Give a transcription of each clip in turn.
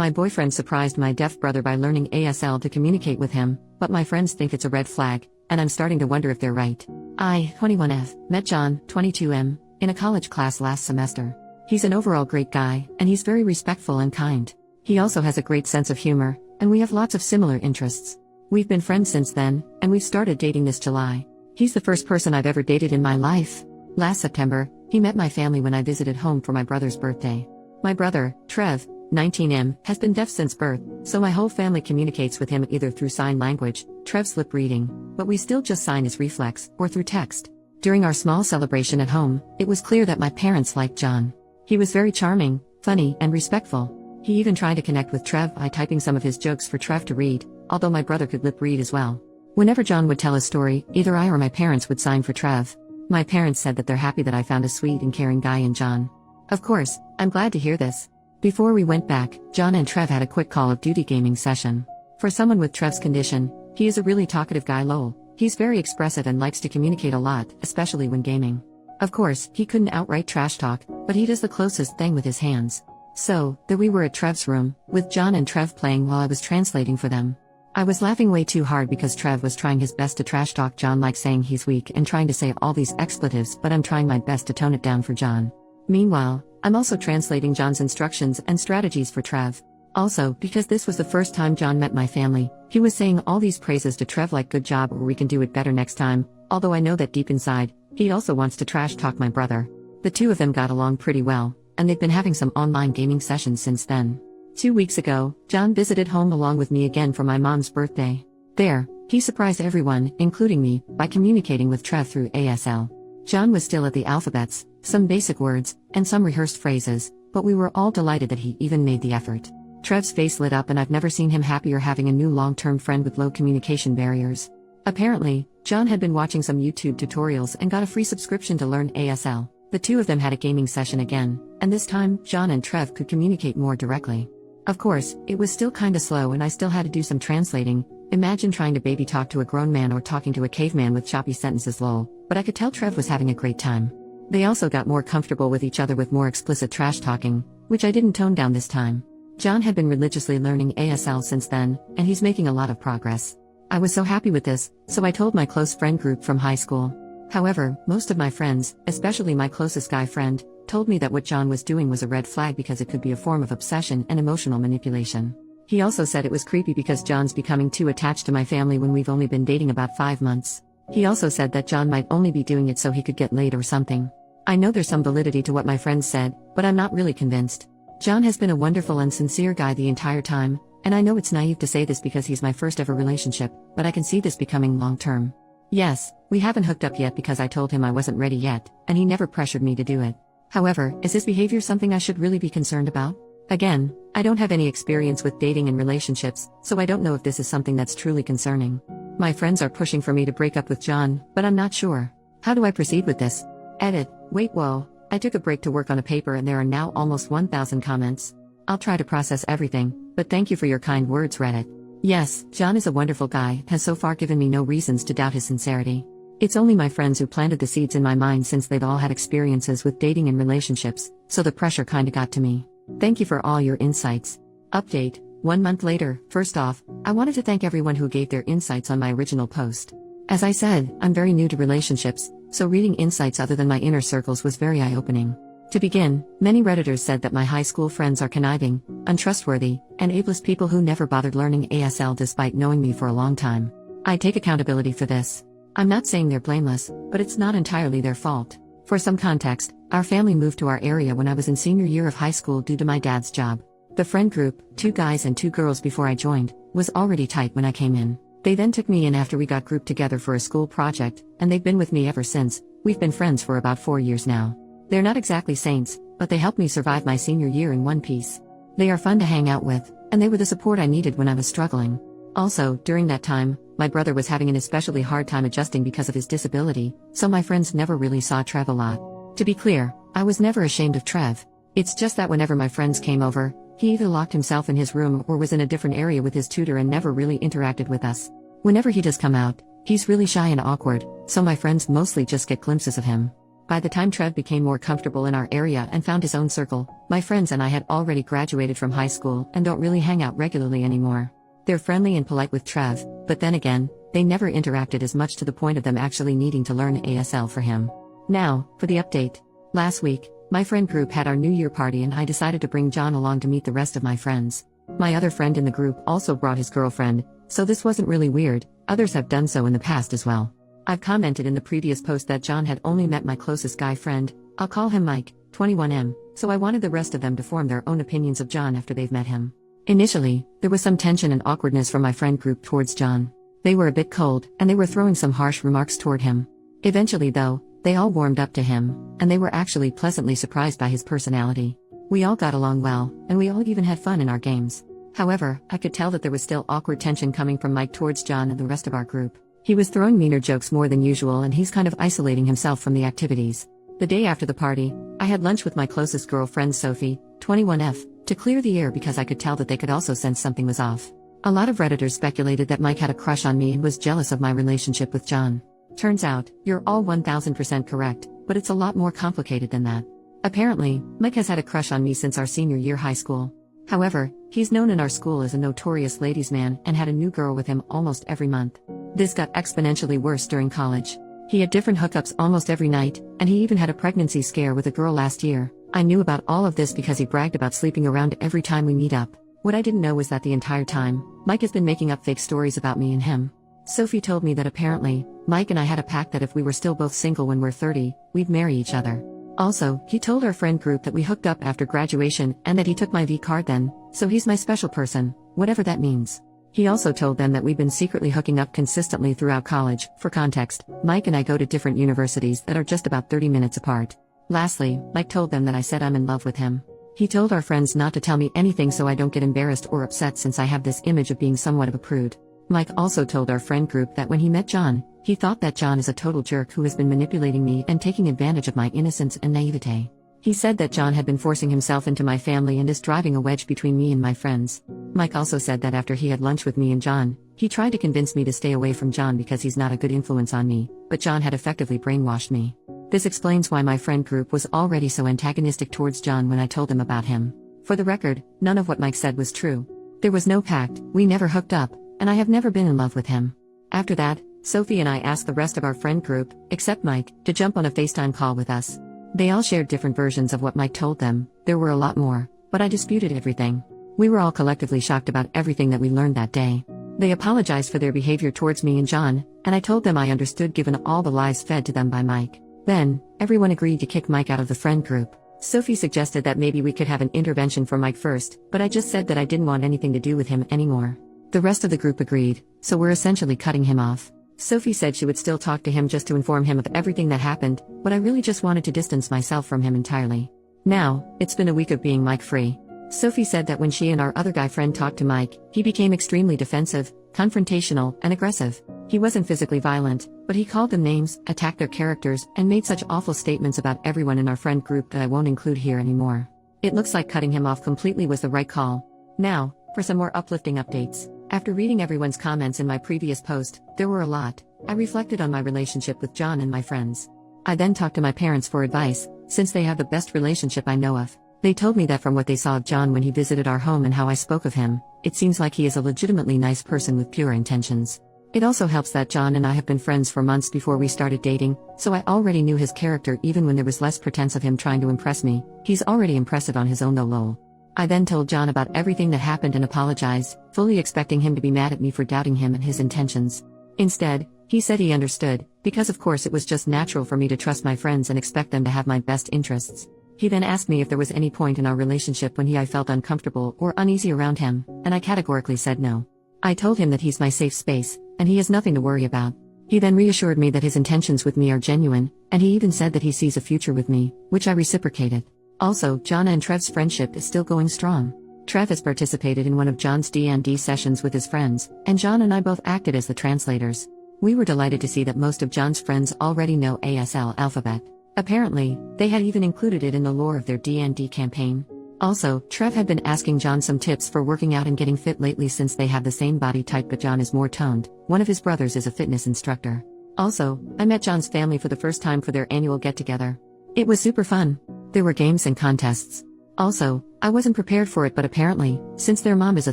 My boyfriend surprised my deaf brother by learning ASL to communicate with him, but my friends think it's a red flag, and I'm starting to wonder if they're right. I, 21F, met John, 22M, in a college class last semester. He's an overall great guy, and he's very respectful and kind. He also has a great sense of humor, and we have lots of similar interests. We've been friends since then, and we've started dating this July. He's the first person I've ever dated in my life. Last September, he met my family when I visited home for my brother's birthday. My brother, Trev, 19M, has been deaf since birth, so my whole family communicates with him either through sign language, Trev's lip reading, but we still just sign his reflex, or through text. During our small celebration at home, it was clear that my parents liked John. He was very charming, funny, and respectful. He even tried to connect with Trev by typing some of his jokes for Trev to read, although my brother could lip read as well. Whenever John would tell a story, either I or my parents would sign for Trev. My parents said that they're happy that I found a sweet and caring guy in John. Of course, I'm glad to hear this. Before we went back, John and Trev had a quick Call of Duty gaming session. For someone with Trev's condition, he is a really talkative guy lol. He's very expressive and likes to communicate a lot, especially when gaming. Of course, he couldn't outright trash talk, but he does the closest thing with his hands. So, there we were at Trev's room, with John and Trev playing while I was translating for them. I was laughing way too hard because Trev was trying his best to trash talk John, like saying he's weak and trying to say all these expletives, but I'm trying my best to tone it down for John. Meanwhile, I'm also translating John's instructions and strategies for Trev. Also, because this was the first time John met my family, he was saying all these praises to Trev like good job or we can do it better next time, although I know that deep inside, he also wants to trash talk my brother. The two of them got along pretty well, and they've been having some online gaming sessions since then. 2 weeks ago, John visited home along with me again for my mom's birthday. There, he surprised everyone, including me, by communicating with Trev through ASL. John was still at the alphabets, some basic words, and some rehearsed phrases, but we were all delighted that he even made the effort. Trev's face lit up, and I've never seen him happier having a new long-term friend with low communication barriers. Apparently, John had been watching some YouTube tutorials and got a free subscription to learn ASL. The two of them had a gaming session again, and this time, John and Trev could communicate more directly. Of course, it was still kinda slow and I still had to do some translating. Imagine trying to baby talk to a grown man or talking to a caveman with choppy sentences lol, but I could tell Trev was having a great time. They also got more comfortable with each other with more explicit trash talking, which I didn't tone down this time. John had been religiously learning ASL since then, and he's making a lot of progress. I was so happy with this, so I told my close friend group from high school. However, most of my friends, especially my closest guy friend, told me that what John was doing was a red flag because it could be a form of obsession and emotional manipulation. He also said it was creepy because John's becoming too attached to my family when we've only been dating about 5 months. He also said that John might only be doing it so he could get laid or something. I know there's some validity to what my friends said, but I'm not really convinced. John has been a wonderful and sincere guy the entire time, and I know it's naive to say this because he's my first ever relationship, but I can see this becoming long-term. Yes, we haven't hooked up yet because I told him I wasn't ready yet, and he never pressured me to do it. However, is his behavior something I should really be concerned about? Again, I don't have any experience with dating and relationships, so I don't know if this is something that's truly concerning. My friends are pushing for me to break up with John, but I'm not sure. How do I proceed with this? Edit. Wait, whoa. I took a break to work on a paper and there are now almost 1,000 comments. I'll try to process everything, but thank you for your kind words, Reddit. Yes, John is a wonderful guy, has so far given me no reasons to doubt his sincerity. It's only my friends who planted the seeds in my mind since they've all had experiences with dating and relationships, so the pressure kinda got to me. Thank you for all your insights. Update. 1 month later. First off, I wanted to thank everyone who gave their insights on my original post. As I said, I'm very new to relationships, so reading insights other than my inner circles was very eye-opening. To begin, many Redditors said that my high school friends are conniving, untrustworthy, and ableist people who never bothered learning ASL despite knowing me for a long time. I take accountability for this. I'm not saying they're blameless, but it's not entirely their fault. For some context, our family moved to our area when I was in senior year of high school due to my dad's job. The friend group, 2 guys and 2 girls before I joined, was already tight when I came in. They then took me in after we got grouped together for a school project, and they've been with me ever since. We've been friends for about 4 years now. They're not exactly saints, but they helped me survive my senior year in one piece. They are fun to hang out with, and they were the support I needed when I was struggling. Also, during that time, my brother was having an especially hard time adjusting because of his disability, so my friends never really saw Trev a lot. To be clear, I was never ashamed of Trev. It's just that whenever my friends came over, he either locked himself in his room or was in a different area with his tutor and never really interacted with us. Whenever he does come out, he's really shy and awkward, so my friends mostly just get glimpses of him. By the time Trev became more comfortable in our area and found his own circle, my friends and I had already graduated from high school and don't really hang out regularly anymore. They're friendly and polite with Trev, but then again, they never interacted as much to the point of them actually needing to learn ASL for him. Now, for the update. Last week, my friend group had our New Year party and I decided to bring John along to meet the rest of my friends. My other friend in the group also brought his girlfriend, so this wasn't really weird. Others have done so in the past as well. I've commented in the previous post that John had only met my closest guy friend, I'll call him Mike, 21M, so I wanted the rest of them to form their own opinions of John after they've met him. Initially, there was some tension and awkwardness from my friend group towards John. They were a bit cold, and they were throwing some harsh remarks toward him. Eventually though, they all warmed up to him, and they were actually pleasantly surprised by his personality. We all got along well, and we all even had fun in our games. However, I could tell that there was still awkward tension coming from Mike towards John and the rest of our group. He was throwing meaner jokes more than usual and he's kind of isolating himself from the activities. The day after the party, I had lunch with my closest girlfriend Sophie, 21F, to clear the air because I could tell that they could also sense something was off. A lot of Redditors speculated that Mike had a crush on me and was jealous of my relationship with John. Turns out, you're all 1000% correct, but it's a lot more complicated than that. Apparently, Mike has had a crush on me since our senior year high school. However, he's known in our school as a notorious ladies' man and had a new girl with him almost every month. This got exponentially worse during college. He had different hookups almost every night, and he even had a pregnancy scare with a girl last year. I knew about all of this because he bragged about sleeping around every time we meet up. What I didn't know was that the entire time, Mike has been making up fake stories about me and him. Sophie told me that apparently, Mike and I had a pact that if we were still both single when we're 30, we'd marry each other. Also, he told our friend group that we hooked up after graduation and that he took my V card then, so he's my special person, whatever that means. He also told them that we've been secretly hooking up consistently throughout college. For context, Mike and I go to different universities that are just about 30 minutes apart. Lastly, Mike told them that I said I'm in love with him. He told our friends not to tell me anything so I don't get embarrassed or upset since I have this image of being somewhat of a prude. Mike also told our friend group that when he met John, he thought that John is a total jerk who has been manipulating me and taking advantage of my innocence and naivete. He said that John had been forcing himself into my family and is driving a wedge between me and my friends. Mike also said that after he had lunch with me and John, he tried to convince me to stay away from John because he's not a good influence on me, but John had effectively brainwashed me. This explains why my friend group was already so antagonistic towards John when I told them about him. For the record, none of what Mike said was true. There was no pact, we never hooked up, and I have never been in love with him. After that, Sophie and I asked the rest of our friend group, except Mike, to jump on a FaceTime call with us. They all shared different versions of what Mike told them. There were a lot more, but I disputed everything. We were all collectively shocked about everything that we learned that day. They apologized for their behavior towards me and John, and I told them I understood given all the lies fed to them by Mike. Then, everyone agreed to kick Mike out of the friend group. Sophie suggested that maybe we could have an intervention for Mike first, but I just said that I didn't want anything to do with him anymore. The rest of the group agreed, so we're essentially cutting him off. Sophie said she would still talk to him just to inform him of everything that happened, but I really just wanted to distance myself from him entirely. Now, it's been a week of being Mike-free. Sophie said that when she and our other guy friend talked to Mike, he became extremely defensive, confrontational, and aggressive. He wasn't physically violent, but he called them names, attacked their characters, and made such awful statements about everyone in our friend group that I won't include here anymore. It looks like cutting him off completely was the right call. Now, for some more uplifting updates. After reading everyone's comments in my previous post, there were a lot. I reflected on my relationship with John and my friends. I then talked to my parents for advice, since they have the best relationship I know of. They told me that from what they saw of John when he visited our home and how I spoke of him, it seems like he is a legitimately nice person with pure intentions. It also helps that John and I have been friends for months before we started dating, so I already knew his character even when there was less pretense of him trying to impress me. He's already impressive on his own though lol. I then told John about everything that happened and apologized, fully expecting him to be mad at me for doubting him and his intentions. Instead, he said he understood, because of course it was just natural for me to trust my friends and expect them to have my best interests. He then asked me if there was any point in our relationship when I felt uncomfortable or uneasy around him, and I categorically said no. I told him that he's my safe space, and he has nothing to worry about. He then reassured me that his intentions with me are genuine, and he even said that he sees a future with me, which I reciprocated. Also, John and Trev's friendship is still going strong. Trev has participated in one of John's D&D sessions with his friends, and John and I both acted as the translators. We were delighted to see that most of John's friends already know ASL alphabet. Apparently, they had even included it in the lore of their D&D campaign. Also, Trev had been asking John some tips for working out and getting fit lately since they have the same body type but John is more toned. One of his brothers is a fitness instructor. Also, I met John's family for the first time for their annual get-together. It was super fun. There were games and contests. Also, I wasn't prepared for it, but apparently, since their mom is a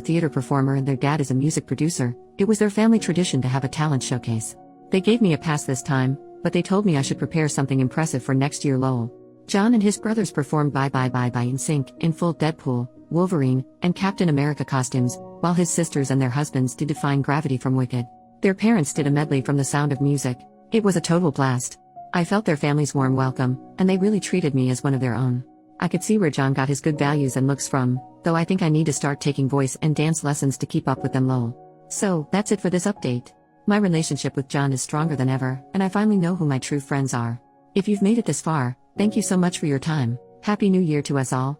theater performer and their dad is a music producer, it was their family tradition to have a talent showcase. They gave me a pass this time, but they told me I should prepare something impressive for next year lol. John and his brothers performed Bye Bye Bye Bye in sync, in full Deadpool, Wolverine, and Captain America costumes, while his sisters and their husbands did Defying Gravity from Wicked. Their parents did a medley from The Sound of Music. It was a total blast. I felt their family's warm welcome, and they really treated me as one of their own. I could see where John got his good values and looks from, though I think I need to start taking voice and dance lessons to keep up with them lol. So, that's it for this update. My relationship with John is stronger than ever, and I finally know who my true friends are. If you've made it this far, thank you so much for your time. Happy New Year to us all.